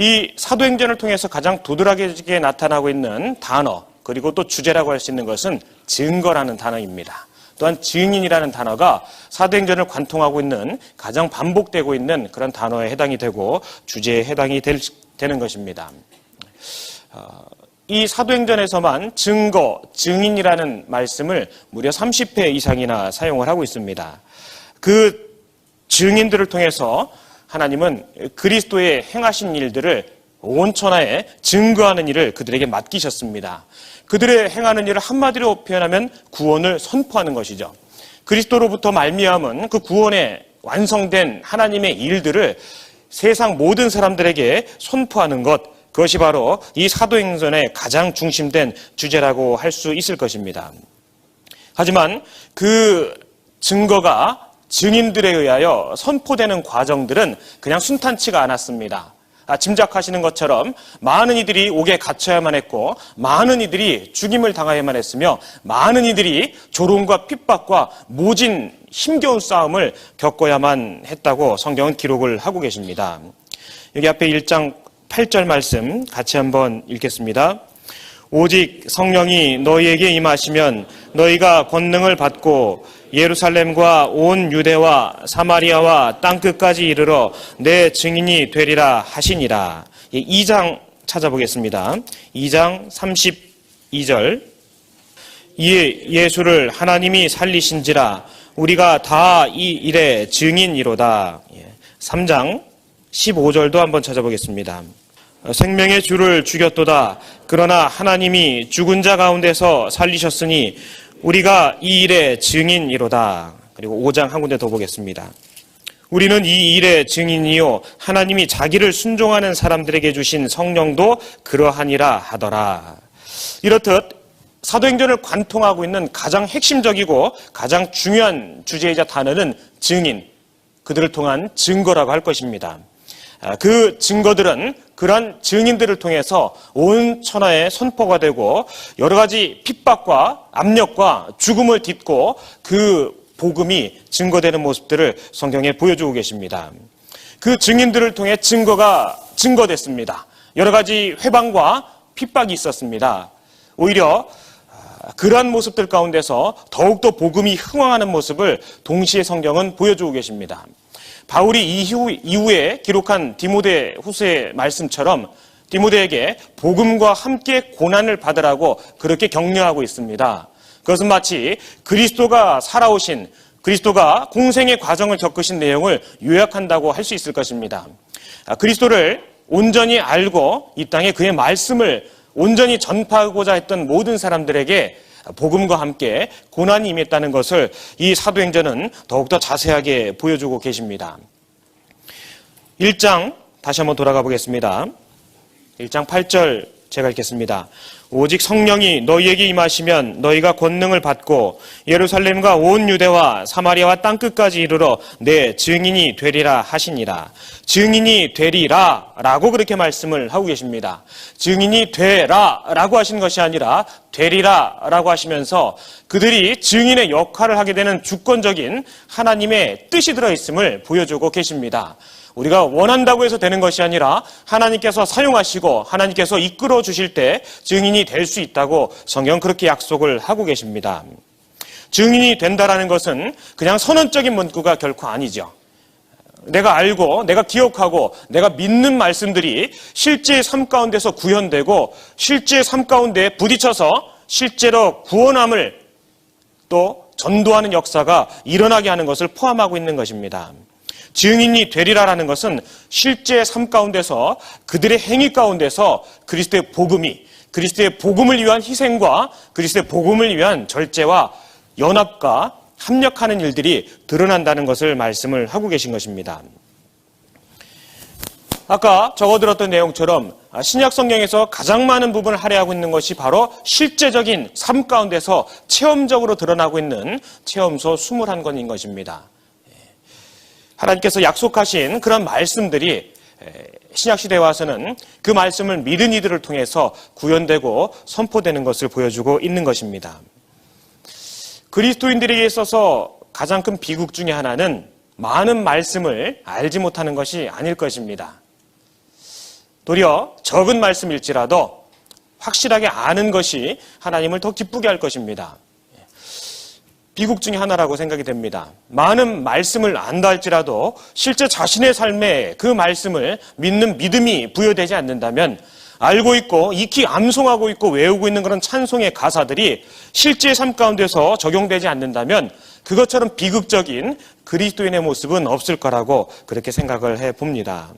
이 사도행전을 통해서 가장 도드라지게 나타나고 있는 단어, 그리고 또 주제라고 할 수 있는 것은 증거라는 단어입니다. 또한 증인이라는 단어가 사도행전을 관통하고 있는 가장 반복되고 있는 그런 단어에 해당이 되고 주제에 해당이 되는 것입니다. 이 사도행전에서만 증거, 증인이라는 말씀을 무려 30회 이상이나 사용을 하고 있습니다. 그 증인들을 통해서 하나님은 그리스도의 행하신 일들을 온 천하에 증거하는 일을 그들에게 맡기셨습니다. 그들의 행하는 일을 한마디로 표현하면 구원을 선포하는 것이죠. 그리스도로부터 말미암은 그 구원에 완성된 하나님의 일들을 세상 모든 사람들에게 선포하는 것, 그것이 바로 이 사도행전의 가장 중심된 주제라고 할 수 있을 것입니다. 하지만 그 증거가 증인들에 의하여 선포되는 과정들은 그냥 순탄치가 않았습니다. 짐작하시는 것처럼 많은 이들이 옥에 갇혀야만 했고, 많은 이들이 죽임을 당하야만 했으며, 많은 이들이 조롱과 핍박과 모진 힘겨운 싸움을 겪어야만 했다고 성경은 기록을 하고 계십니다. 여기 앞에 1장 8절 말씀 같이 한번 읽겠습니다. 오직 성령이 너희에게 임하시면 너희가 권능을 받고 예루살렘과 온 유대와 사마리아와 땅끝까지 이르러 내 증인이 되리라 하시니라. 2장 찾아보겠습니다. 2장 32절. 이에 예수를 하나님이 살리신지라 우리가 다 이 일의 증인이로다. 3장 15절도 한번 찾아보겠습니다. 생명의 주를 죽였도다. 그러나 하나님이 죽은 자 가운데서 살리셨으니 우리가 이 일의 증인이로다. 그리고 5장 한 군데 더 보겠습니다. 우리는 이 일의 증인이요 하나님이 자기를 순종하는 사람들에게 주신 성령도 그러하니라 하더라. 이렇듯 사도행전을 관통하고 있는 가장 핵심적이고 가장 중요한 주제이자 단어는 증인, 그들을 통한 증거라고 할 것입니다. 그 증거들은 그러한 증인들을 통해서 온 천하에 선포가 되고 여러 가지 핍박과 압력과 죽음을 딛고 그 복음이 증거되는 모습들을 성경에 보여주고 계십니다. 그 증인들을 통해 증거가 증거됐습니다. 여러 가지 회방과 핍박이 있었습니다. 오히려 그러한 모습들 가운데서 더욱더 복음이 흥왕하는 모습을 동시에 성경은 보여주고 계십니다. 바울이 이후에 기록한 디모데 후서의 말씀처럼 디모데에게 복음과 함께 고난을 받으라고 그렇게 격려하고 있습니다. 그것은 마치 그리스도가 살아오신, 그리스도가 공생의 과정을 겪으신 내용을 요약한다고 할 수 있을 것입니다. 그리스도를 온전히 알고 이 땅에 그의 말씀을 온전히 전파하고자 했던 모든 사람들에게 복음과 함께 고난이 임했다는 것을 이 사도행전은 더욱더 자세하게 보여주고 계십니다. 1장 다시 한번 돌아가 보겠습니다. 1장 8절 제가 읽겠습니다. 오직 성령이 너희에게 임하시면 너희가 권능을 받고 예루살렘과 온 유대와 사마리아와 땅끝까지 이르러 내 증인이 되리라 하시니라. 증인이 되리라 라고 그렇게 말씀을 하고 계십니다. 증인이 되라 라고 하신 것이 아니라 되리라 라고 하시면서 그들이 증인의 역할을 하게 되는 주권적인 하나님의 뜻이 들어있음을 보여주고 계십니다. 우리가 원한다고 해서 되는 것이 아니라 하나님께서 사용하시고 하나님께서 이끌어 주실 때 증인이 될 수 있다고 성경은 그렇게 약속을 하고 계십니다. 증인이 된다라는 것은 그냥 선언적인 문구가 결코 아니죠. 내가 알고 내가 기억하고 내가 믿는 말씀들이 실제의 삶 가운데서 구현되고 실제의 삶 가운데 부딪혀서 실제로 구원함을 또 전도하는 역사가 일어나게 하는 것을 포함하고 있는 것입니다. 증인이 되리라라는 것은 실제 삶 가운데서 그들의 행위 가운데서 그리스도의 복음이, 그리스도의 복음을 위한 희생과 그리스도의 복음을 위한 절제와 연합과 합력하는 일들이 드러난다는 것을 말씀을 하고 계신 것입니다. 아까 적어들었던 내용처럼 신약 성경에서 가장 많은 부분을 할애하고 있는 것이 바로 실제적인 삶 가운데서 체험적으로 드러나고 있는 체험서 21권인 것입니다. 하나님께서 약속하신 그런 말씀들이 신약시대에 와서는 그 말씀을 믿은 이들을 통해서 구현되고 선포되는 것을 보여주고 있는 것입니다. 그리스도인들에게 있어서 가장 큰 비극 중에 하나는 많은 말씀을 알지 못하는 것이 아닐 것입니다. 도리어 적은 말씀일지라도 확실하게 아는 것이 하나님을 더 기쁘게 할 것입니다. 비극 중에 하나라고 생각이 됩니다. 많은 말씀을 안다 할지라도 실제 자신의 삶에 그 말씀을 믿는 믿음이 부여되지 않는다면, 알고 있고 익히 암송하고 있고 외우고 있는 그런 찬송의 가사들이 실제 삶 가운데서 적용되지 않는다면 그것처럼 비극적인 그리스도인의 모습은 없을 거라고 그렇게 생각을 해봅니다.